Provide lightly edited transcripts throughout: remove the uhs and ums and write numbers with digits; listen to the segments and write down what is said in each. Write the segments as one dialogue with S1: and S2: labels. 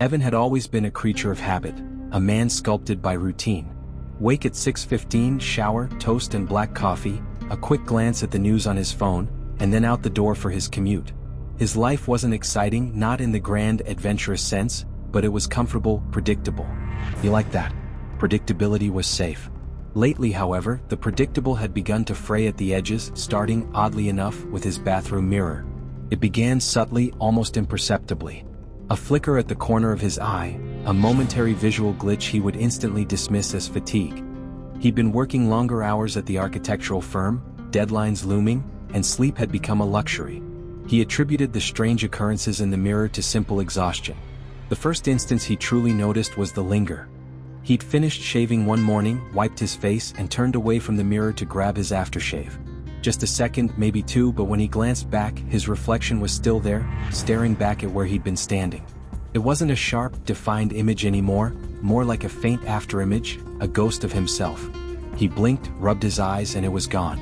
S1: Evan had always been a creature of habit, a man sculpted by routine. Wake at 6:15, shower, toast and black coffee, a quick glance at the news on his phone, and then out the door for his commute. His life wasn't exciting, not in the grand, adventurous sense, but it was comfortable, predictable. You like that? Predictability was safe. Lately, however, the predictable had begun to fray at the edges, starting, oddly enough, with his bathroom mirror. It began subtly, almost imperceptibly. A flicker at the corner of his eye, a momentary visual glitch he would instantly dismiss as fatigue. He'd been working longer hours at the architectural firm, deadlines looming, and sleep had become a luxury. He attributed the strange occurrences in the mirror to simple exhaustion. The first instance he truly noticed was the linger. He'd finished shaving one morning, wiped his face, and turned away from the mirror to grab his aftershave. Just a second, maybe two, but when he glanced back, his reflection was still there, staring back at where he'd been standing. It wasn't a sharp, defined image anymore, more like a faint afterimage, a ghost of himself. He blinked, rubbed his eyes, and it was gone.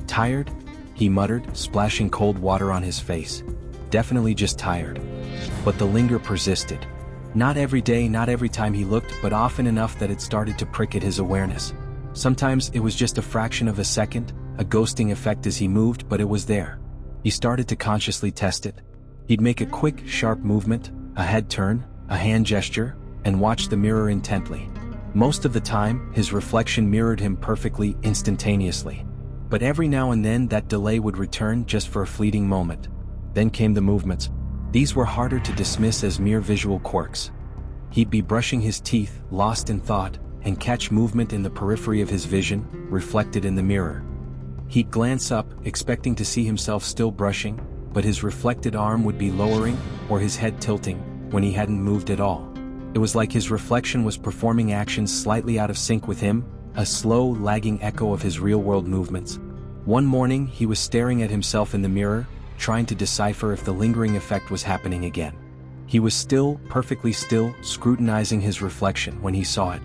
S1: Tired? He muttered, splashing cold water on his face. Definitely just tired. But the linger persisted. Not every day, not every time he looked, but often enough that it started to prick at his awareness. Sometimes it was just a fraction of a second, a ghosting effect as he moved, but it was there. He started to consciously test it. He'd make a quick, sharp movement, a head turn, a hand gesture, and watch the mirror intently. Most of the time, his reflection mirrored him perfectly, instantaneously. But every now and then that delay would return just for a fleeting moment. Then came the movements. These were harder to dismiss as mere visual quirks. He'd be brushing his teeth, lost in thought, and catch movement in the periphery of his vision, reflected in the mirror. He'd glance up, expecting to see himself still brushing, but his reflected arm would be lowering, or his head tilting, when he hadn't moved at all. It was like his reflection was performing actions slightly out of sync with him, a slow, lagging echo of his real-world movements. One morning, he was staring at himself in the mirror, trying to decipher if the lingering effect was happening again. He was still, perfectly still, scrutinizing his reflection when he saw it.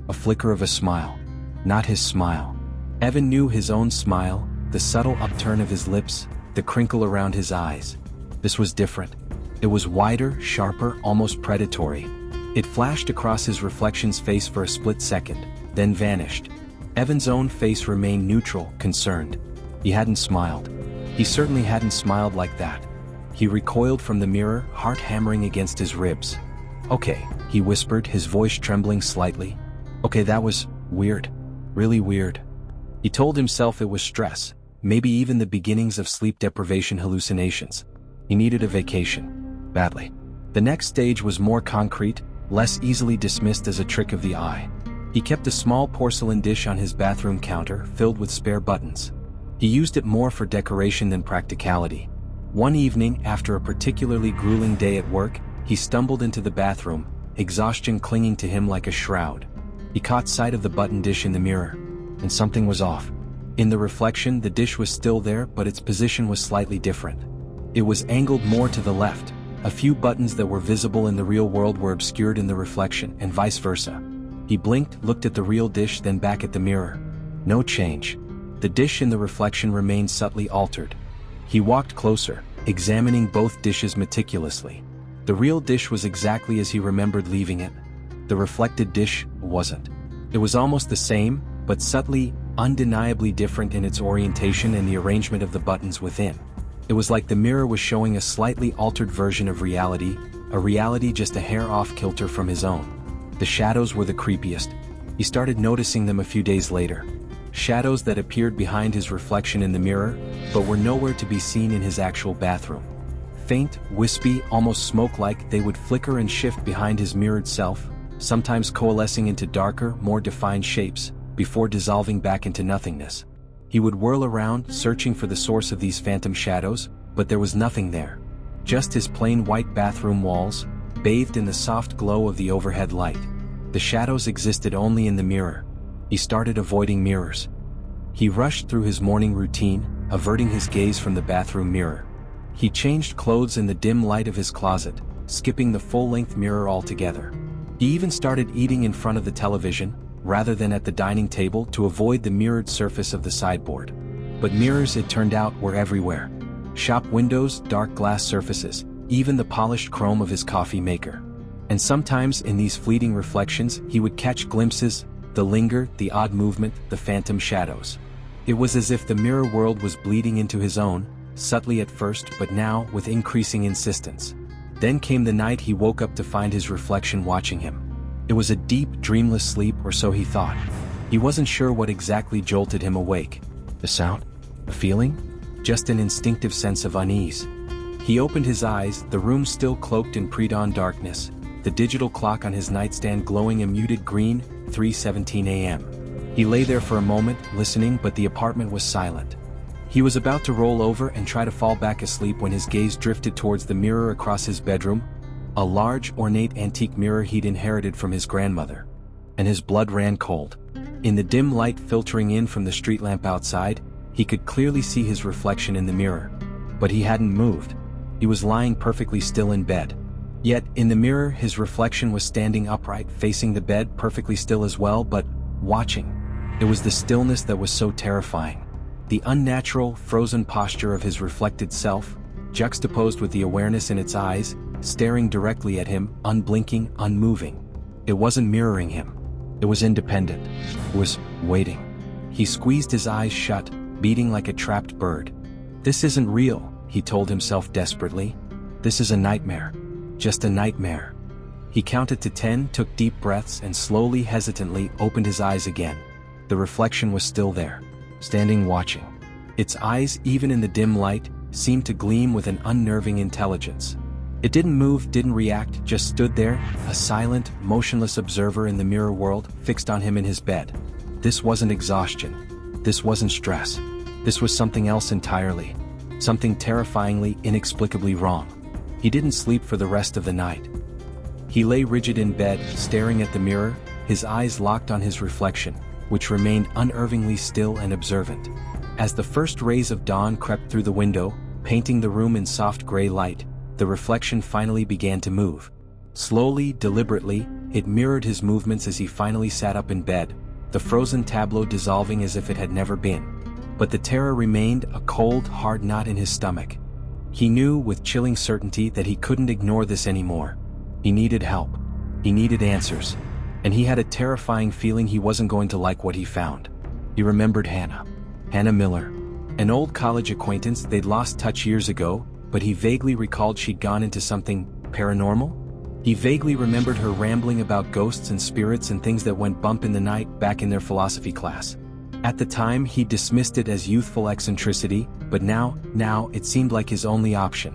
S1: A flicker of a smile. Not his smile. Evan knew his own smile, the subtle upturn of his lips, the crinkle around his eyes. This was different. It was wider, sharper, almost predatory. It flashed across his reflection's face for a split second, then vanished. Evan's own face remained neutral, concerned. He hadn't smiled. He certainly hadn't smiled like that. He recoiled from the mirror, heart hammering against his ribs. "Okay," he whispered, his voice trembling slightly. "Okay, that was weird. Really weird." He told himself it was stress, maybe even the beginnings of sleep deprivation hallucinations. He needed a vacation. Badly. The next stage was more concrete, less easily dismissed as a trick of the eye. He kept a small porcelain dish on his bathroom counter, filled with spare buttons. He used it more for decoration than practicality. One evening, after a particularly grueling day at work, he stumbled into the bathroom, exhaustion clinging to him like a shroud. He caught sight of the button dish in the mirror, and something was off. In the reflection, the dish was still there, but its position was slightly different. It was angled more to the left. A few buttons that were visible in the real world were obscured in the reflection, and vice versa. He blinked, looked at the real dish, then back at the mirror. No change. The dish in the reflection remained subtly altered. He walked closer, examining both dishes meticulously. The real dish was exactly as he remembered leaving it. The reflected dish wasn't. It was almost the same, but subtly, undeniably different in its orientation and the arrangement of the buttons within. It was like the mirror was showing a slightly altered version of reality, a reality just a hair off kilter from his own. The shadows were the creepiest. He started noticing them a few days later. Shadows that appeared behind his reflection in the mirror, but were nowhere to be seen in his actual bathroom. Faint, wispy, almost smoke-like, they would flicker and shift behind his mirrored self, sometimes coalescing into darker, more defined shapes, before dissolving back into nothingness. He would whirl around, searching for the source of these phantom shadows, but there was nothing there. Just his plain white bathroom walls, bathed in the soft glow of the overhead light. The shadows existed only in the mirror. He started avoiding mirrors. He rushed through his morning routine, averting his gaze from the bathroom mirror. He changed clothes in the dim light of his closet, skipping the full-length mirror altogether. He even started eating in front of the television, rather than at the dining table, to avoid the mirrored surface of the sideboard. But mirrors, it turned out, were everywhere. Shop windows, dark glass surfaces, even the polished chrome of his coffee maker. And sometimes in these fleeting reflections he would catch glimpses, the linger, the odd movement, the phantom shadows. It was as if the mirror world was bleeding into his own, subtly at first but now with increasing insistence. Then came the night he woke up to find his reflection watching him. It was a deep, dreamless sleep, or so he thought. He wasn't sure what exactly jolted him awake. A sound? A feeling? Just an instinctive sense of unease. He opened his eyes, the room still cloaked in pre-dawn darkness, the digital clock on his nightstand glowing a muted green, 3:17 a.m. He lay there for a moment, listening, but the apartment was silent. He was about to roll over and try to fall back asleep when his gaze drifted towards the mirror across his bedroom, a large, ornate antique mirror he'd inherited from his grandmother. And his blood ran cold. In the dim light filtering in from the street lamp outside, he could clearly see his reflection in the mirror. But he hadn't moved. He was lying perfectly still in bed. Yet, in the mirror, his reflection was standing upright, facing the bed, perfectly still as well, but watching. It was the stillness that was so terrifying. The unnatural, frozen posture of his reflected self, juxtaposed with the awareness in its eyes, staring directly at him, unblinking, unmoving. It wasn't mirroring him. It was independent. It was waiting. He squeezed his eyes shut, beating like a trapped bird. This isn't real, he told himself desperately. This is a nightmare. Just a nightmare. He counted to 10, took deep breaths, and slowly, hesitantly, opened his eyes again. The reflection was still there, standing watching. Its eyes, even in the dim light, seemed to gleam with an unnerving intelligence. It didn't move, didn't react, just stood there, a silent, motionless observer in the mirror world, fixed on him in his bed. This wasn't exhaustion. This wasn't stress. This was something else entirely. Something terrifyingly, inexplicably wrong. He didn't sleep for the rest of the night. He lay rigid in bed, staring at the mirror, his eyes locked on his reflection, which remained unnervingly still and observant. As the first rays of dawn crept through the window, painting the room in soft gray light, the reflection finally began to move. Slowly, deliberately, it mirrored his movements as he finally sat up in bed, the frozen tableau dissolving as if it had never been. But the terror remained, a cold, hard knot in his stomach. He knew with chilling certainty that he couldn't ignore this anymore. He needed help. He needed answers. And he had a terrifying feeling he wasn't going to like what he found. He remembered Hannah. Hannah Miller. An old college acquaintance they'd lost touch years ago, but he vaguely recalled she'd gone into something paranormal? He vaguely remembered her rambling about ghosts and spirits and things that went bump in the night back in their philosophy class. At the time, he dismissed it as youthful eccentricity, but now it seemed like his only option.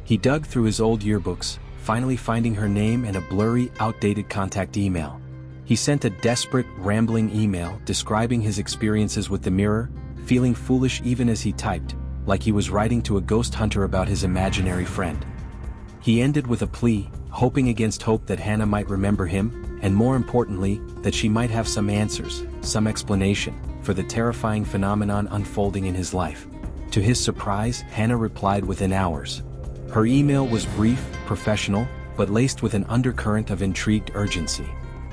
S1: He dug through his old yearbooks, finally finding her name and a blurry, outdated contact email. He sent a desperate, rambling email describing his experiences with the mirror, feeling foolish even as he typed, like he was writing to a ghost hunter about his imaginary friend. He ended with a plea, hoping against hope that Hannah might remember him, and more importantly, that she might have some answers, some explanation, for the terrifying phenomenon unfolding in his life. To his surprise, Hannah replied within hours. Her email was brief, professional, but laced with an undercurrent of intrigued urgency.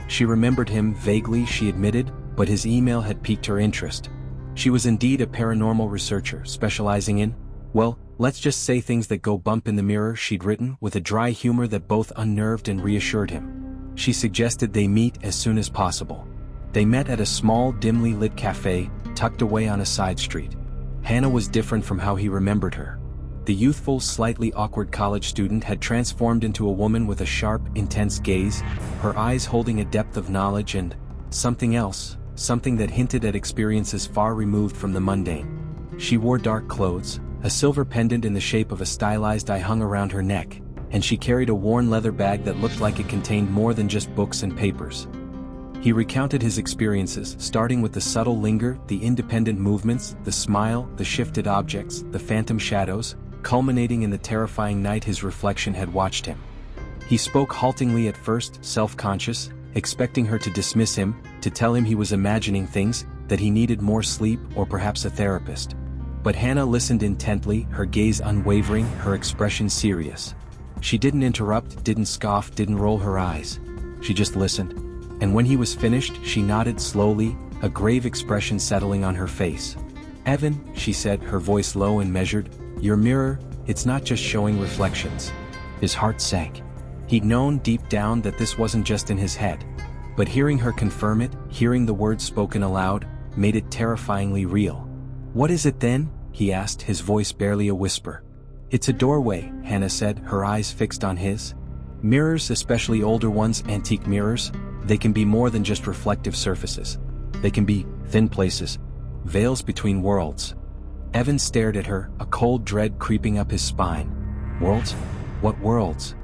S1: She remembered him vaguely, she admitted, but his email had piqued her interest. She was indeed a paranormal researcher, specializing in, well, let's just say things that go bump in the mirror, she'd written, with a dry humor that both unnerved and reassured him. She suggested they meet as soon as possible. They met at a small, dimly lit cafe, tucked away on a side street. Hannah was different from how he remembered her. The youthful, slightly awkward college student had transformed into a woman with a sharp, intense gaze, her eyes holding a depth of knowledge and something else, something that hinted at experiences far removed from the mundane. She wore dark clothes, a silver pendant in the shape of a stylized eye hung around her neck, and she carried a worn leather bag that looked like it contained more than just books and papers. He recounted his experiences, starting with the subtle linger, the independent movements, the smile, the shifted objects, the phantom shadows, culminating in the terrifying night his reflection had watched him. He spoke haltingly at first, self-conscious, expecting her to dismiss him, to tell him he was imagining things, that he needed more sleep or perhaps a therapist. But Hannah listened intently, her gaze unwavering, her expression serious. She didn't interrupt, didn't scoff, didn't roll her eyes. She just listened. And when he was finished, she nodded slowly, a grave expression settling on her face. "Evan," she said, her voice low and measured, "your mirror, it's not just showing reflections." His heart sank. He'd known deep down that this wasn't just in his head. But hearing her confirm it, hearing the words spoken aloud, made it terrifyingly real. "What is it then?" he asked, his voice barely a whisper. "It's a doorway," Hannah said, her eyes fixed on his. "Mirrors, especially older ones, antique mirrors, they can be more than just reflective surfaces. They can be thin places, veils between worlds." Evan stared at her, a cold dread creeping up his spine. "Worlds? What worlds?"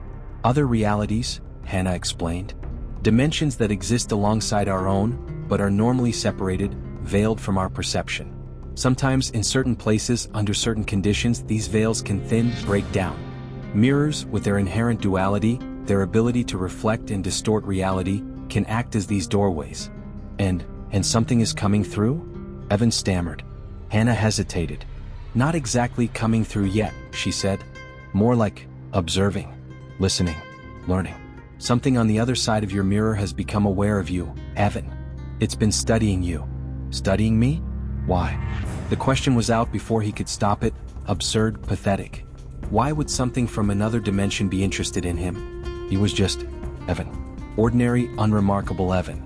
S1: "Other realities," Hannah explained. "Dimensions that exist alongside our own, but are normally separated, veiled from our perception. Sometimes in certain places, under certain conditions, these veils can thin, break down. Mirrors, with their inherent duality, their ability to reflect and distort reality, can act as these doorways." And something is coming through?" Evan stammered. Hannah hesitated. "Not exactly coming through yet," she said. "More like observing, listening, learning. Something on the other side of your mirror has become aware of you, Evan. It's been studying you." "Studying me? Why?" The question was out before he could stop it. Absurd, pathetic. Why would something from another dimension be interested in him? He was just Evan. Ordinary, unremarkable Evan.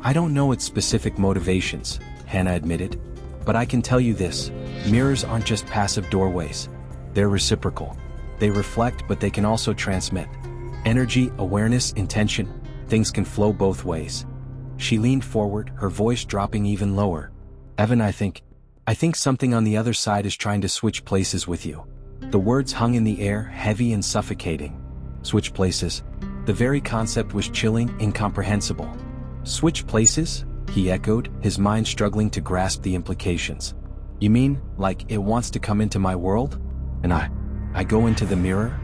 S1: "I don't know its specific motivations," Hannah admitted. "But I can tell you this, mirrors aren't just passive doorways. They're reciprocal. They reflect, but they can also transmit. Energy, awareness, intention, things can flow both ways." She leaned forward, her voice dropping even lower. "Evan, I think something on the other side is trying to switch places with you." The words hung in the air, heavy and suffocating. Switch places. The very concept was chilling, incomprehensible. "Switch places?" he echoed, his mind struggling to grasp the implications. "You mean, like it wants to come into my world? And I go into the mirror?"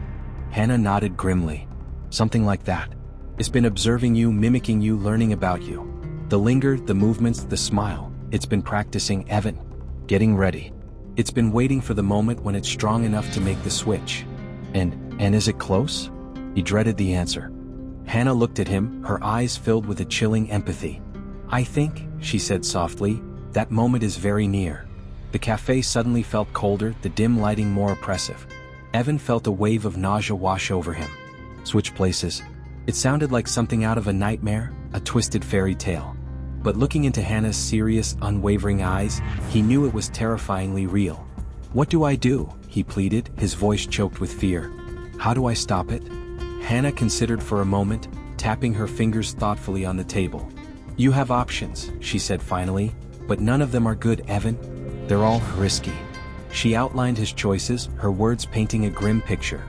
S1: Hannah nodded grimly. "Something like that. It's been observing you, mimicking you, learning about you. The linger, the movements, the smile. It's been practicing, Evan. Getting ready. It's been waiting for the moment when it's strong enough to make the switch. And is it close?" He dreaded the answer. Hannah looked at him, her eyes filled with a chilling empathy. "I think," she said softly, "that moment is very near." The cafe suddenly felt colder, the dim lighting more oppressive. Evan felt a wave of nausea wash over him. Switch places. It sounded like something out of a nightmare, a twisted fairy tale. But looking into Hannah's serious, unwavering eyes, he knew it was terrifyingly real. "What do I do?" he pleaded, his voice choked with fear. "How do I stop it?" Hannah considered for a moment, tapping her fingers thoughtfully on the table. "You have options," she said finally, "but none of them are good, Evan. They're all risky." She outlined his choices, her words painting a grim picture.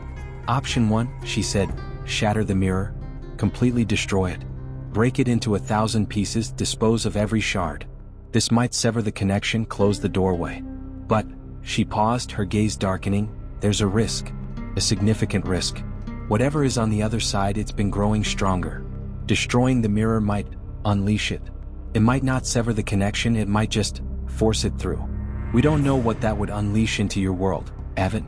S1: "Option 1, she said, shatter the mirror. Completely destroy it. Break it into 1,000 pieces, dispose of every shard. This might sever the connection, close the doorway. But," she paused, her gaze darkening, "there's a risk. A significant risk. Whatever is on the other side, it's been growing stronger. Destroying the mirror might unleash it. It might not sever the connection, it might just force it through. We don't know what that would unleash into your world, Evan.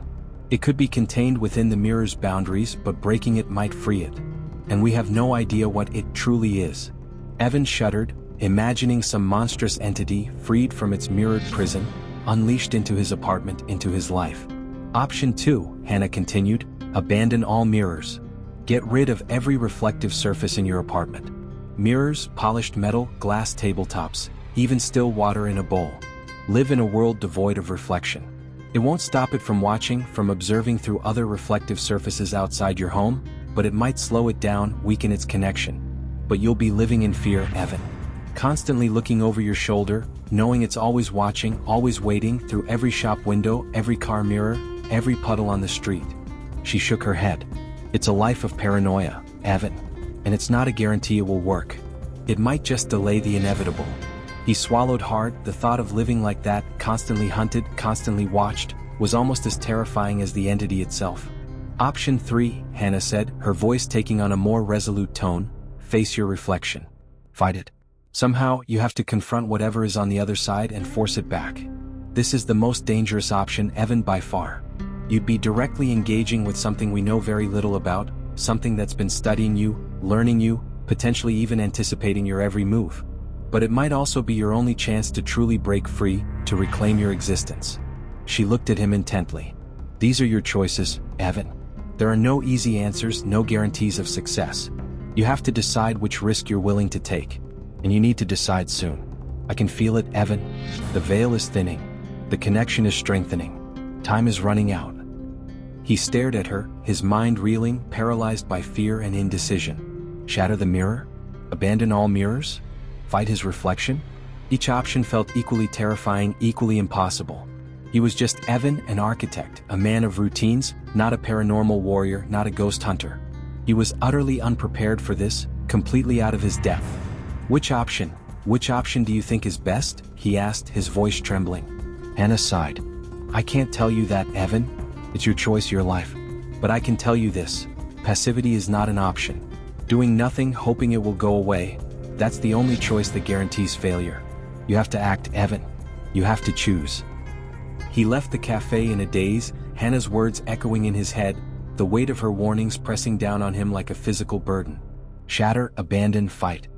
S1: It could be contained within the mirror's boundaries, but breaking it might free it. And we have no idea what it truly is." Evan shuddered, imagining some monstrous entity freed from its mirrored prison, unleashed into his apartment, into his life. "Option 2, Hannah continued, abandon all mirrors. Get rid of every reflective surface in your apartment. Mirrors, polished metal, glass tabletops, even still water in a bowl. Live in a world devoid of reflection. It won't stop it from watching, from observing through other reflective surfaces outside your home, but it might slow it down, weaken its connection. But you'll be living in fear, Evan. Constantly looking over your shoulder, knowing it's always watching, always waiting, through every shop window, every car mirror, every puddle on the street." She shook her head. "It's a life of paranoia, Evan. And it's not a guarantee it will work. It might just delay the inevitable." He swallowed hard. The thought of living like that, constantly hunted, constantly watched, was almost as terrifying as the entity itself. "Option 3, Hannah said, her voice taking on a more resolute tone, face your reflection. Fight it. Somehow, you have to confront whatever is on the other side and force it back. This is the most dangerous option, Evan, by far. You'd be directly engaging with something we know very little about, something that's been studying you, learning you, potentially even anticipating your every move. But it might also be your only chance to truly break free, to reclaim your existence." She looked at him intently. "These are your choices, Evan. There are no easy answers, no guarantees of success. You have to decide which risk you're willing to take. And you need to decide soon. I can feel it, Evan. The veil is thinning. The connection is strengthening. Time is running out. He stared at her, his mind reeling, paralyzed by fear and indecision. Shatter the mirror? Abandon all mirrors? Fight his reflection? Each option felt equally terrifying, equally impossible. He was just Evan, an architect, a man of routines, not a paranormal warrior, not a ghost hunter. He was utterly unprepared for this, completely out of his depth. Which option do you think is best? He asked, his voice trembling. Hannah sighed. I can't tell you that, Evan. It's your choice, your life. But I can tell you this. Passivity is not an option. Doing nothing, hoping it will go away, that's the only choice that guarantees failure. You have to act, Evan. You have to choose. He left the cafe in a daze, Hannah's words echoing in his head, the weight of her warnings pressing down on him like a physical burden. Shatter, abandon, fight.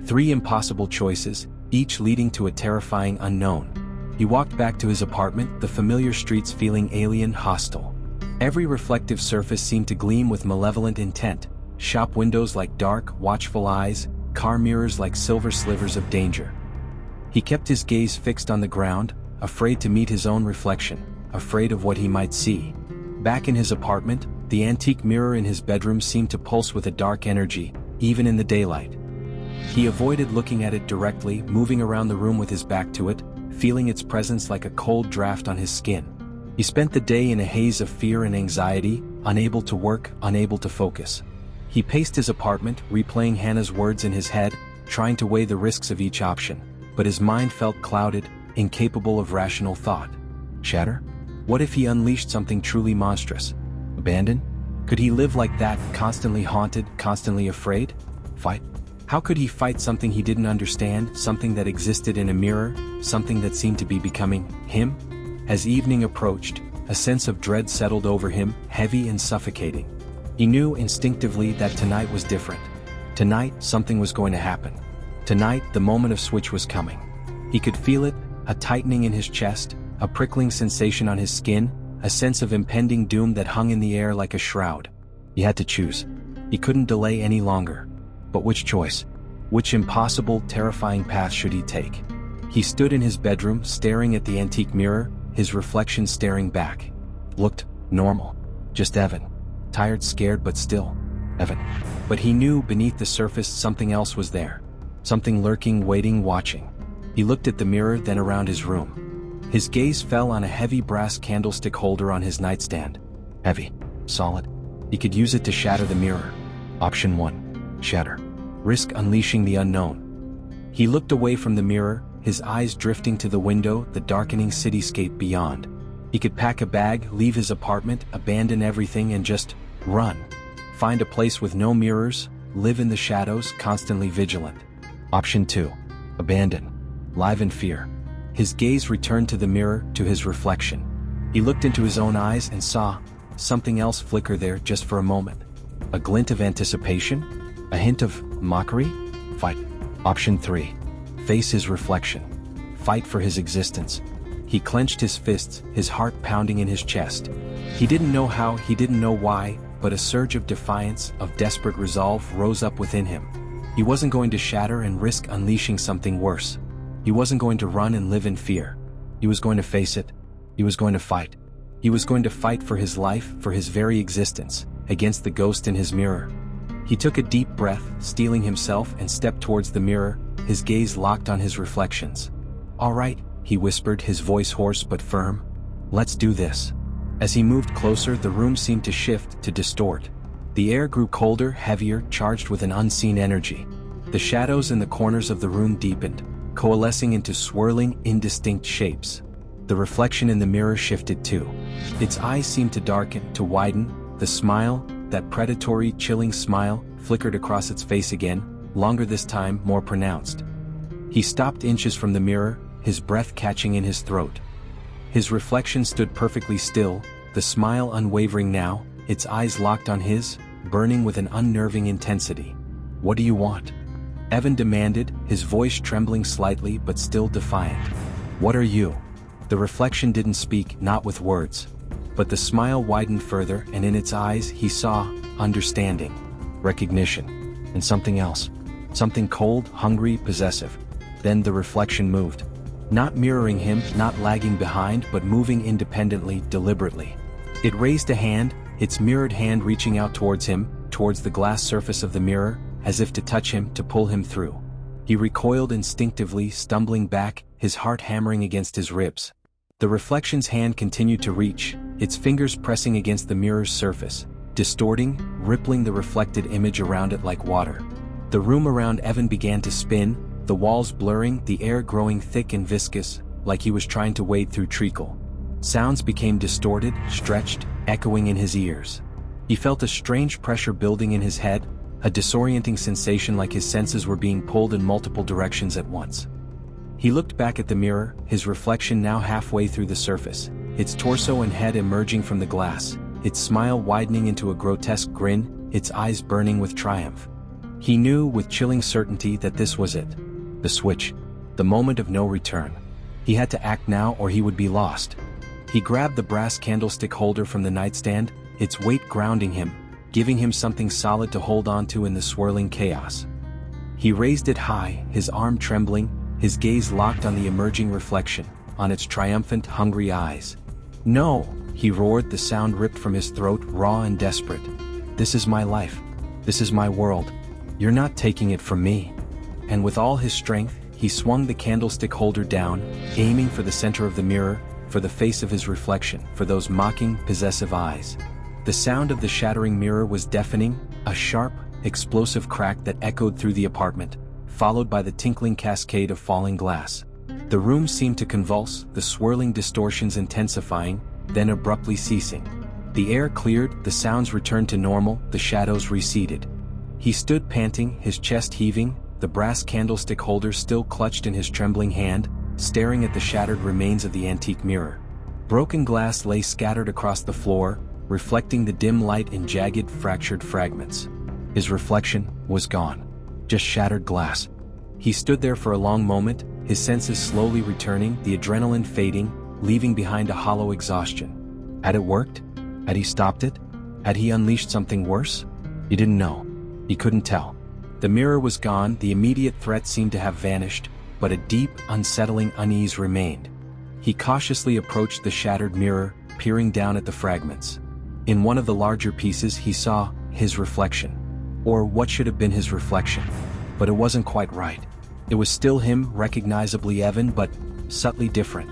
S1: 3 impossible choices, each leading to a terrifying unknown. He walked back to his apartment, the familiar streets feeling alien, hostile. Every reflective surface seemed to gleam with malevolent intent, shop windows like dark, watchful eyes, car mirrors like silver slivers of danger. He kept his gaze fixed on the ground, afraid to meet his own reflection, afraid of what he might see. Back in his apartment, the antique mirror in his bedroom seemed to pulse with a dark energy, even in the daylight. He avoided looking at it directly, moving around the room with his back to it, feeling its presence like a cold draft on his skin. He spent the day in a haze of fear and anxiety, unable to work, unable to focus. He paced his apartment, replaying Hannah's words in his head, trying to weigh the risks of each option, but his mind felt clouded, incapable of rational thought. Shatter? What if he unleashed something truly monstrous? Abandon? Could he live like that, constantly haunted, constantly afraid? Fight? How could he fight something he didn't understand, something that existed in a mirror, something that seemed to be becoming him? As evening approached, a sense of dread settled over him, heavy and suffocating. He knew instinctively that tonight was different. Tonight, something was going to happen. Tonight, the moment of switch was coming. He could feel it, a tightening in his chest, a prickling sensation on his skin, a sense of impending doom that hung in the air like a shroud. He had to choose. He couldn't delay any longer. But which choice? Which impossible, terrifying path should he take? He stood in his bedroom, staring at the antique mirror, his reflection staring back. Looked normal. Just Evan. Tired, scared, but still Evan. But he knew beneath the surface something else was there. Something lurking, waiting, watching. He looked at the mirror, then around his room. His gaze fell on a heavy brass candlestick holder on his nightstand. Heavy. Solid. He could use it to shatter the mirror. Option 1. Shatter. Risk unleashing the unknown. He looked away from the mirror, his eyes drifting to the window, the darkening cityscape beyond. He could pack a bag, leave his apartment, abandon everything and just run. Find a place with no mirrors, live in the shadows, constantly vigilant. Option 2. Abandon. Live in fear. His gaze returned to the mirror, to his reflection. He looked into his own eyes and saw something else flicker there just for a moment. A glint of anticipation? A hint of mockery? Fight. Option 3. Face his reflection. Fight for his existence. He clenched his fists, his heart pounding in his chest. He didn't know how, he didn't know why, but a surge of defiance, of desperate resolve rose up within him. He wasn't going to shatter and risk unleashing something worse. He wasn't going to run and live in fear. He was going to face it. He was going to fight. He was going to fight for his life, for his very existence, against the ghost in his mirror. He took a deep breath, steeling himself, and stepped towards the mirror, his gaze locked on his reflections. All right, he whispered, his voice hoarse but firm. Let's do this. As he moved closer, the room seemed to shift, to distort. The air grew colder, heavier, charged with an unseen energy. The shadows in the corners of the room deepened, coalescing into swirling, indistinct shapes. The reflection in the mirror shifted too. Its eyes seemed to darken, to widen. The smile, that predatory, chilling smile, flickered across its face again, longer this time, more pronounced. He stopped inches from the mirror, his breath catching in his throat. His reflection stood perfectly still, the smile unwavering now, its eyes locked on his, burning with an unnerving intensity. What do you want? Evan demanded, his voice trembling slightly but still defiant. What are you? The reflection didn't speak, not with words. But the smile widened further, and in its eyes he saw understanding, recognition, and something else. Something cold, hungry, possessive. Then the reflection moved. Not mirroring him, not lagging behind, but moving independently, deliberately. It raised a hand, its mirrored hand reaching out towards him, towards the glass surface of the mirror, as if to touch him, to pull him through. He recoiled instinctively, stumbling back, his heart hammering against his ribs. The reflection's hand continued to reach, its fingers pressing against the mirror's surface, distorting, rippling the reflected image around it like water. The room around Evan began to spin, the walls blurring, the air growing thick and viscous, like he was trying to wade through treacle. Sounds became distorted, stretched, echoing in his ears. He felt a strange pressure building in his head, a disorienting sensation like his senses were being pulled in multiple directions at once. He looked back at the mirror, his reflection now halfway through the surface, its torso and head emerging from the glass, its smile widening into a grotesque grin, its eyes burning with triumph. He knew with chilling certainty that this was it. The switch. The moment of no return. He had to act now or he would be lost. He grabbed the brass candlestick holder from the nightstand, its weight grounding him, giving him something solid to hold on to in the swirling chaos. He raised it high, his arm trembling, his gaze locked on the emerging reflection, on its triumphant, hungry eyes. "No!" he roared, the sound ripped from his throat, raw and desperate. "This is my life. This is my world. You're not taking it from me." And with all his strength, he swung the candlestick holder down, aiming for the center of the mirror, for the face of his reflection, for those mocking, possessive eyes. The sound of the shattering mirror was deafening, a sharp, explosive crack that echoed through the apartment, followed by the tinkling cascade of falling glass. The room seemed to convulse, the swirling distortions intensifying, then abruptly ceasing. The air cleared, the sounds returned to normal, the shadows receded. He stood panting, his chest heaving, the brass candlestick holder still clutched in his trembling hand, staring at the shattered remains of the antique mirror. Broken glass lay scattered across the floor, reflecting the dim light in jagged, fractured fragments. His reflection was gone. Just shattered glass. He stood there for a long moment, his senses slowly returning, the adrenaline fading, leaving behind a hollow exhaustion. Had it worked? Had he stopped it? Had he unleashed something worse? He didn't know. He couldn't tell. The mirror was gone, the immediate threat seemed to have vanished, but a deep, unsettling unease remained. He cautiously approached the shattered mirror, peering down at the fragments. In one of the larger pieces he saw his reflection. Or what should have been his reflection. But it wasn't quite right. It was still him, recognizably Evan, but subtly different.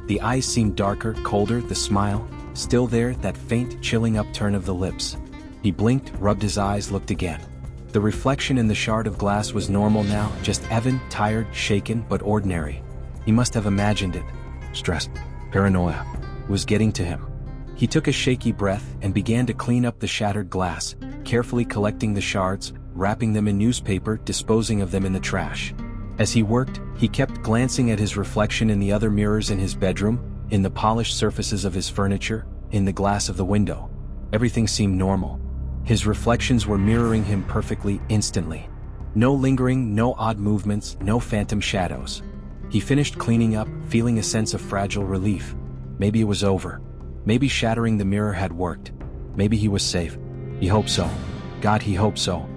S1: The eyes seemed darker, colder, the smile, still there, that faint, chilling upturn of the lips. He blinked, rubbed his eyes, looked again. The reflection in the shard of glass was normal now, just Evan, tired, shaken, but ordinary. He must have imagined it. Stress, paranoia, was getting to him. He took a shaky breath and began to clean up the shattered glass, carefully collecting the shards, wrapping them in newspaper, disposing of them in the trash. As he worked, he kept glancing at his reflection in the other mirrors in his bedroom, in the polished surfaces of his furniture, in the glass of the window. Everything seemed normal. His reflections were mirroring him perfectly, instantly. No lingering, no odd movements, no phantom shadows. He finished cleaning up, feeling a sense of fragile relief. Maybe it was over. Maybe shattering the mirror had worked. Maybe he was safe. He hoped so. God, he hoped so.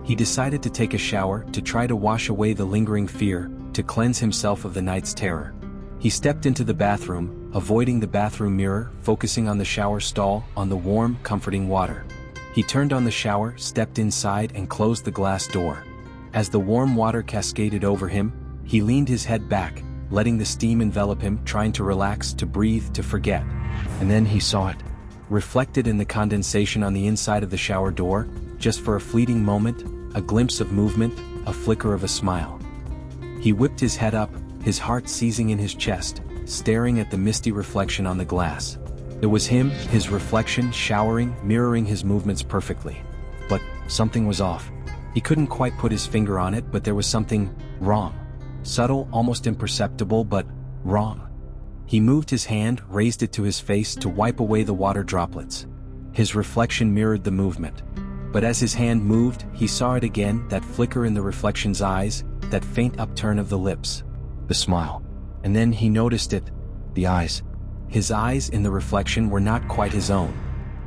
S1: He decided to take a shower, to try to wash away the lingering fear, to cleanse himself of the night's terror. He stepped into the bathroom, avoiding the bathroom mirror, focusing on the shower stall, on the warm, comforting water. He turned on the shower, stepped inside, and closed the glass door. As the warm water cascaded over him, he leaned his head back, letting the steam envelop him, trying to relax, to breathe, to forget. And then he saw it. Reflected in the condensation on the inside of the shower door, just for a fleeting moment, a glimpse of movement, a flicker of a smile. He whipped his head up, his heart seizing in his chest, staring at the misty reflection on the glass. It was him, his reflection, showering, mirroring his movements perfectly. But something was off. He couldn't quite put his finger on it, but there was something wrong. Subtle, almost imperceptible, but wrong. He moved his hand, raised it to his face to wipe away the water droplets. His reflection mirrored the movement. But as his hand moved, he saw it again, that flicker in the reflection's eyes, that faint upturn of the lips. The smile. And then he noticed it. The eyes. His eyes in the reflection were not quite his own.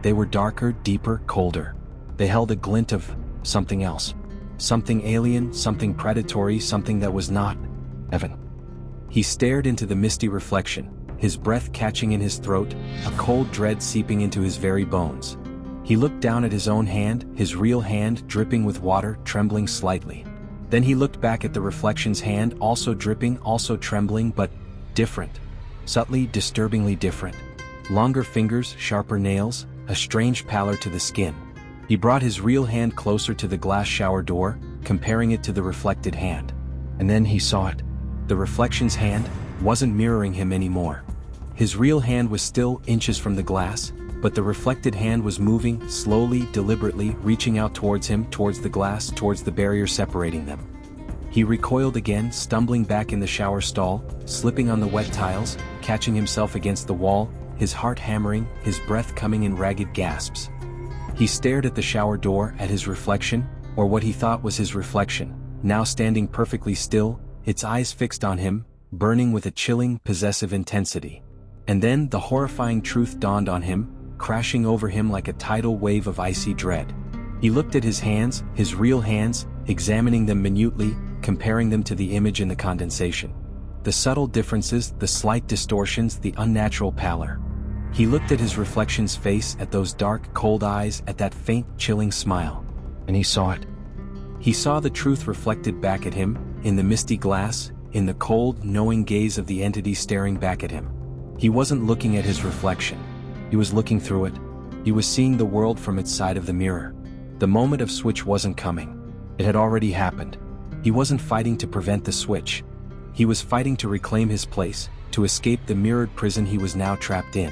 S1: They were darker, deeper, colder. They held a glint of something else. Something alien, something predatory, something that was not Evan. He stared into the misty reflection, his breath catching in his throat, a cold dread seeping into his very bones. He looked down at his own hand, his real hand dripping with water, trembling slightly. Then he looked back at the reflection's hand, also dripping, also trembling, but different. Subtly, disturbingly different. Longer fingers, sharper nails, a strange pallor to the skin. He brought his real hand closer to the glass shower door, comparing it to the reflected hand. And then he saw it. The reflection's hand wasn't mirroring him anymore. His real hand was still inches from the glass, but the reflected hand was moving, slowly, deliberately, reaching out towards him, towards the glass, towards the barrier separating them. He recoiled again, stumbling back in the shower stall, slipping on the wet tiles, catching himself against the wall, his heart hammering, his breath coming in ragged gasps. He stared at the shower door, at his reflection, or what he thought was his reflection, now standing perfectly still, its eyes fixed on him, burning with a chilling, possessive intensity. And then the horrifying truth dawned on him, crashing over him like a tidal wave of icy dread. He looked at his hands, his real hands, examining them minutely, comparing them to the image in the condensation. The subtle differences, the slight distortions, the unnatural pallor. He looked at his reflection's face, at those dark, cold eyes, at that faint, chilling smile. And he saw it. He saw the truth reflected back at him, in the misty glass, in the cold, knowing gaze of the entity staring back at him. He wasn't looking at his reflection. He was looking through it. He was seeing the world from its side of the mirror. The moment of switch wasn't coming. It had already happened. He wasn't fighting to prevent the switch. He was fighting to reclaim his place, to escape the mirrored prison he was now trapped in.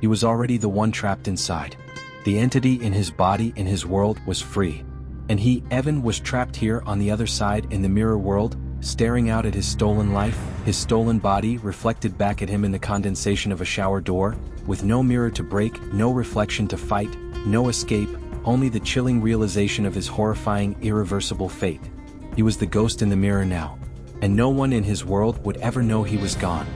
S1: He was already the one trapped inside. The entity in his body, in his world, was free. And he, Evan, was trapped here on the other side in the mirror world, staring out at his stolen life, his stolen body reflected back at him in the condensation of a shower door, with no mirror to break, no reflection to fight, no escape, only the chilling realization of his horrifying, irreversible fate. He was the ghost in the mirror now. And no one in his world would ever know he was gone.